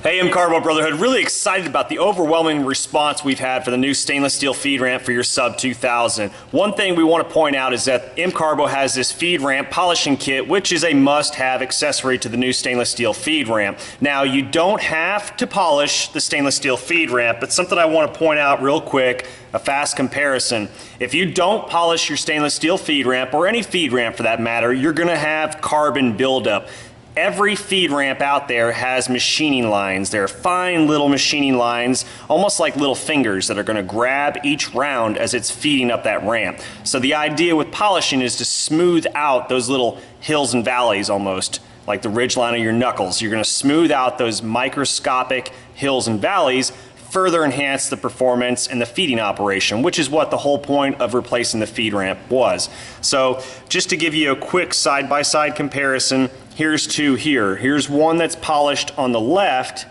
Hey, MCARBO Brotherhood, really excited about the overwhelming response we've had for the new stainless steel feed ramp for your sub 2000. One thing we want to point out is that MCARBO has this feed ramp polishing kit, which is a must-have accessory to the new stainless steel feed ramp. Now, you don't have to polish the stainless steel feed ramp, but something I want to point out real quick, a fast comparison. If you don't polish your stainless steel feed ramp, or any feed ramp for that matter, you're going to have carbon buildup. Every feed ramp out there has machining lines. They're fine little machining lines, almost like little fingers that are going to grab each round as it's feeding up that ramp. So the idea with polishing is to smooth out those little hills and valleys, almost like the ridge line of your knuckles. You're going to smooth out those microscopic hills and valleys, further enhance the performance and the feeding operation, which is what the whole point of replacing the feed ramp was. So just to give you a quick side-by-side comparison, here's two here. Here's one that's polished on the left,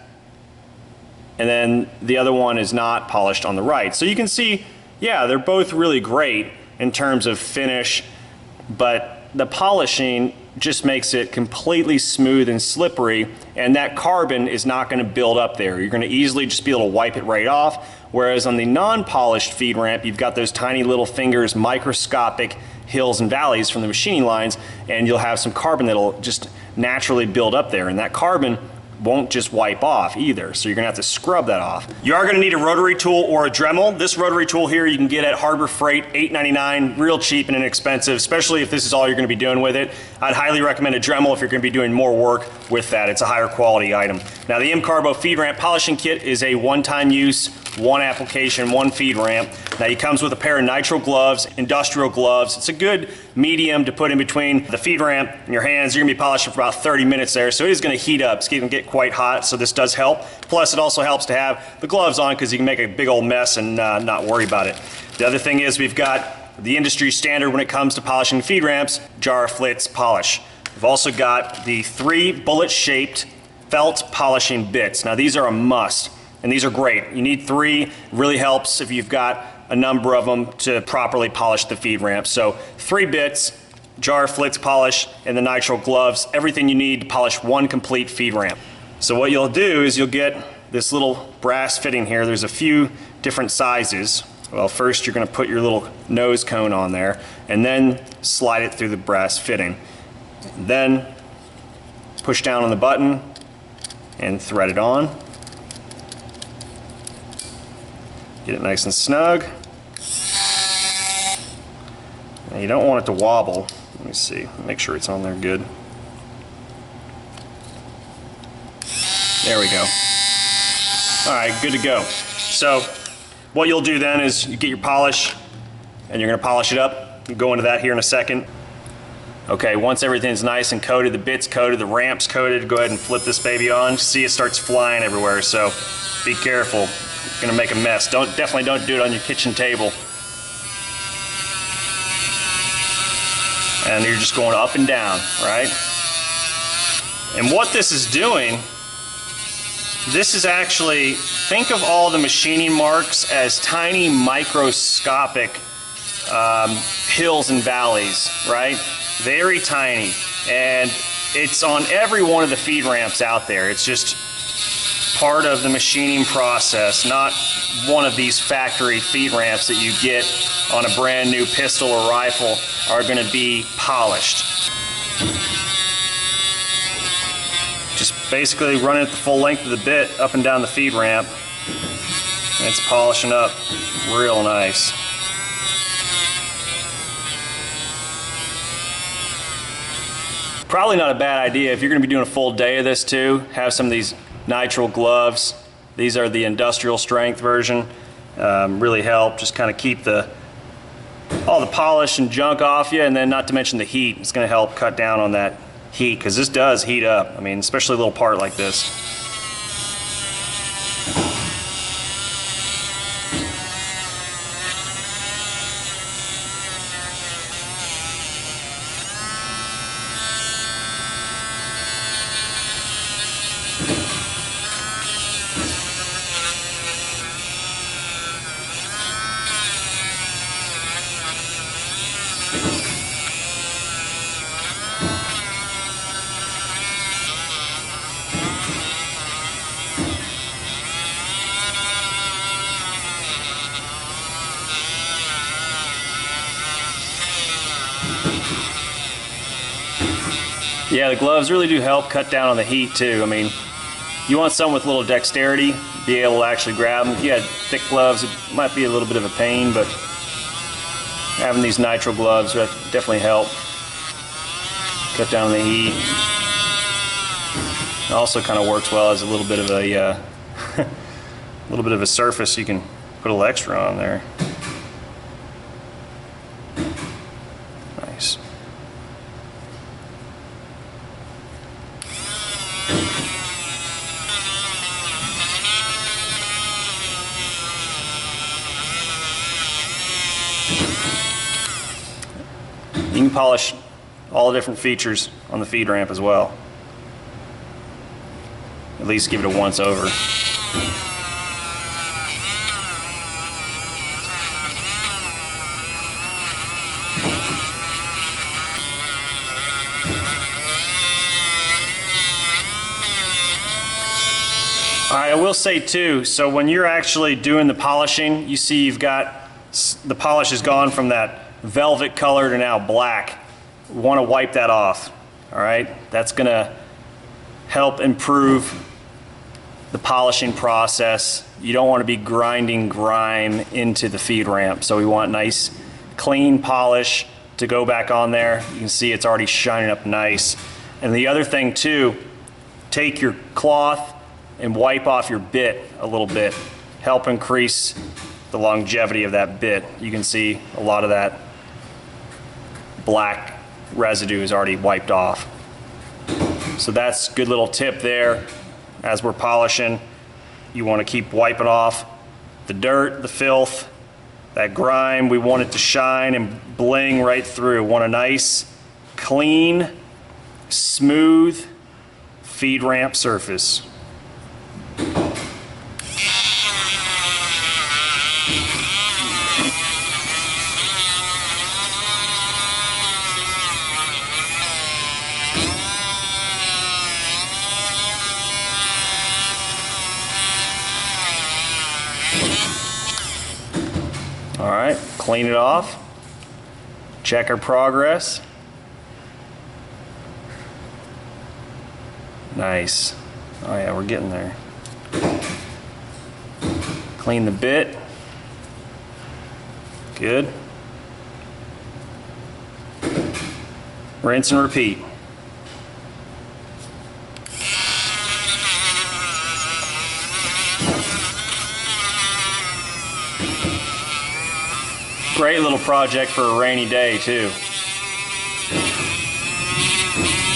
and then the other one is not polished on the right. So you can see, yeah, they're both really great in terms of finish, but the polishing just makes it completely smooth and slippery, and that carbon is not going to build up there. You're going to easily just be able to wipe it right off, whereas on the non-polished feed ramp, you've got those tiny little fingers, microscopic hills and valleys from the machining lines, and you'll have some carbon that'll just naturally build up there, and that carbon won't just wipe off either, so you're gonna have to scrub that off. You are gonna need a rotary tool or a Dremel. This rotary tool here you can get at Harbor Freight, $8.99, real cheap and inexpensive, especially if this is all you're gonna be doing with it. I'd highly recommend a Dremel if you're gonna be doing more work with that. It's a higher quality item. Now the MCARBO feed ramp polishing kit is a one-time use, one application, one feed ramp. Now it comes with a pair of nitrile gloves, industrial gloves. It's a good medium to put in between the feed ramp and your hands. You're gonna be polishing for about 30 minutes there, so it is gonna heat up. It's gonna get quite hot, so this does help. Plus it also helps to have the gloves on because you can make a big old mess and not worry about it. The other thing is we've got the industry standard when it comes to polishing feed ramps, jar Flitz Polish. We've also got the 3 bullet-shaped felt polishing bits. Now these are a must, and these are great. You need 3, really helps if you've got a number of them to properly polish the feed ramp. So 3 bits, jar Flitz polish, and the nitrile gloves, everything you need to polish one complete feed ramp. So what you'll do is you'll get this little brass fitting here. There's a few different sizes. Well, first you're gonna put your little nose cone on there and then slide it through the brass fitting. Then push down on the button and thread it on. Get it nice and snug. Now you don't want it to wobble. Let me see, make sure it's on there good. There we go. All right, good to go. So what you'll do then is you get your polish and you're gonna polish it up. We'll go into that here in a second. Okay, once everything's nice and coated, the bit's coated, the ramp's coated, go ahead and flip this baby on. See, it starts flying everywhere, so be careful. You're gonna make a mess. Definitely don't do it on your kitchen table. And you're just going up and down, right? And what this is doing, this is actually, think of all the machining marks as tiny microscopic hills and valleys, right? Very tiny. And it's on every one of the feed ramps out there. It's just part of the machining process, not one of these factory feed ramps that you get on a brand new pistol or rifle are going to be polished. Just basically running at the full length of the bit up and down the feed ramp, and it's polishing up real nice. Probably not a bad idea if you're going to be doing a full day of this too, have some of these nitrile gloves. These are the industrial strength version. Really help just kind of keep all the polish and junk off you, and then not to mention the heat. It's going to help cut down on that heat because this does heat up. I mean, especially a little part like this. Yeah, the gloves really do help cut down on the heat too. I mean, you want someone with a little dexterity, be able to actually grab them. If you had thick gloves, it might be a little bit of a pain, but having these nitrile gloves would definitely help cut down on the heat. It also kind of works well as a little bit of a little bit of a surface you can put a little extra on there. Nice. You can polish all the different features on the feed ramp as well. At least give it a once over. Alright, I will say too, so when you're actually doing the polishing, you see you've got, the polish has gone from that velvet color to now black. We want to wipe that off. Alright, that's going to help improve the polishing process. You don't want to be grinding grime into the feed ramp, so we want nice clean polish to go back on there. You can see it's already shining up nice. And the other thing too, take your cloth and wipe off your bit a little bit. Help increase the longevity of that bit. You can see a lot of that black residue is already wiped off. So that's a good little tip there. As we're polishing, you want to keep wiping off the dirt, the filth, that grime. We want it to shine and bling right through. Want a nice, clean, smooth feed ramp surface. All right, clean it off, check our progress. Nice. Oh yeah, we're getting there. Clean the bit. Good. Rinse and repeat. Great little project for a rainy day too.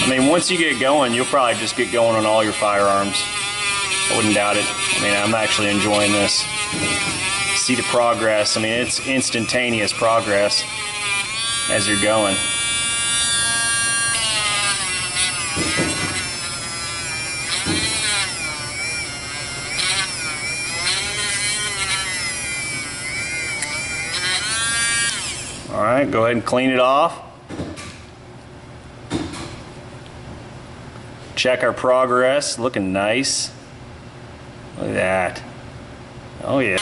I mean, once you get going, you'll probably just get going on all your firearms. I wouldn't doubt it. I mean, I'm actually enjoying this. See the progress. I mean, it's instantaneous progress as you're going. All right, go ahead and clean it off. Check our progress, looking nice. Look at that. Oh yeah.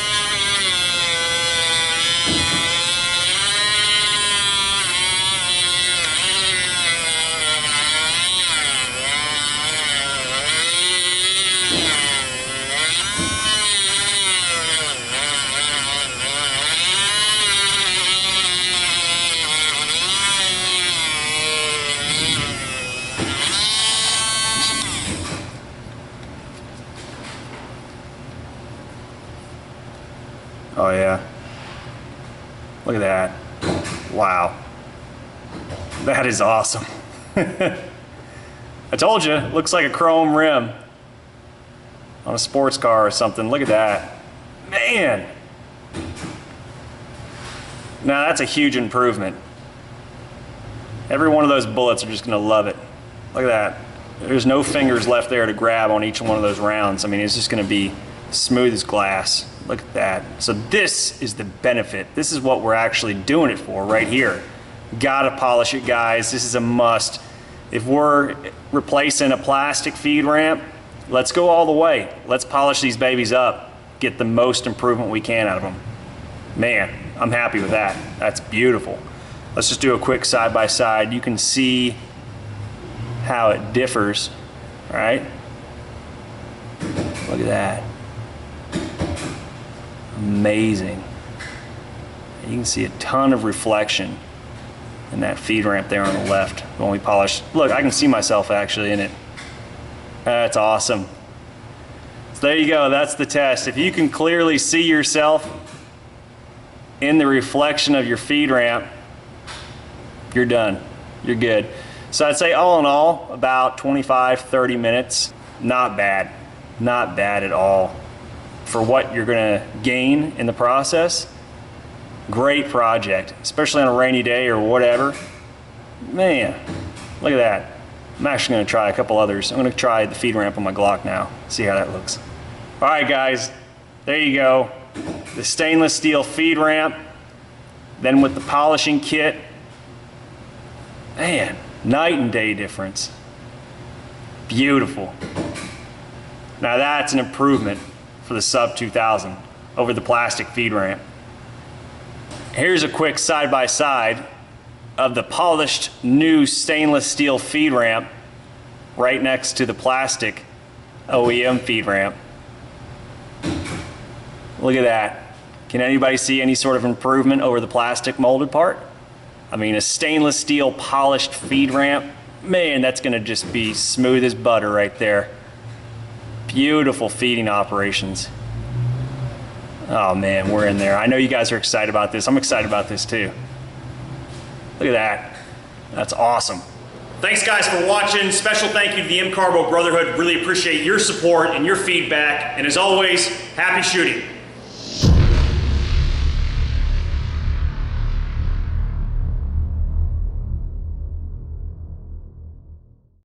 Oh yeah. Look at that. Wow. That is awesome. I told you, looks like a chrome rim on a sports car or something. Look at that. Man. Now that's a huge improvement. Every one of those bullets are just gonna love it. Look at that. There's no fingers left there to grab on each one of those rounds. I mean, it's just gonna be smooth as glass. Look at that. So this is the benefit. This is what we're actually doing it for right here. Gotta polish it, guys. This is a must. If we're replacing a plastic feed ramp, let's go all the way. Let's polish these babies up. Get the most improvement we can out of them. Man, I'm happy with that. That's beautiful. Let's just do a quick side by side. You can see how it differs, right? Look at that. Amazing. You can see a ton of reflection in that feed ramp there on the left when we polish. Look, I can see myself actually in it. That's awesome. So there you go, that's the test. If you can clearly see yourself in the reflection of your feed ramp, you're done, you're good. So I'd say all in all, about 25-30 minutes. Not bad, not bad at all. For what you're gonna gain in the process, great project, especially on a rainy day or whatever. Man, look at that. I'm actually gonna try a couple others. I'm gonna try the feed ramp on my Glock now, see how that looks. All right guys, there you go. The stainless steel feed ramp, then with the polishing kit. Man, night and day difference. Beautiful. Now that's an improvement for the sub 2000 over the plastic feed ramp. Here's a quick side-by-side of the polished new stainless steel feed ramp right next to the plastic OEM feed ramp. Look at that. Can anybody see any sort of improvement over the plastic molded part? I mean, a stainless steel polished feed ramp, man, that's gonna just be smooth as butter right there. Beautiful feeding operations. Oh man, we're in there. I know you guys are excited about this. I'm excited about this too. Look at that. That's awesome. Thanks guys for watching. Special thank you to the MCARBO Brotherhood. Really appreciate your support and your feedback. And as always, happy shooting.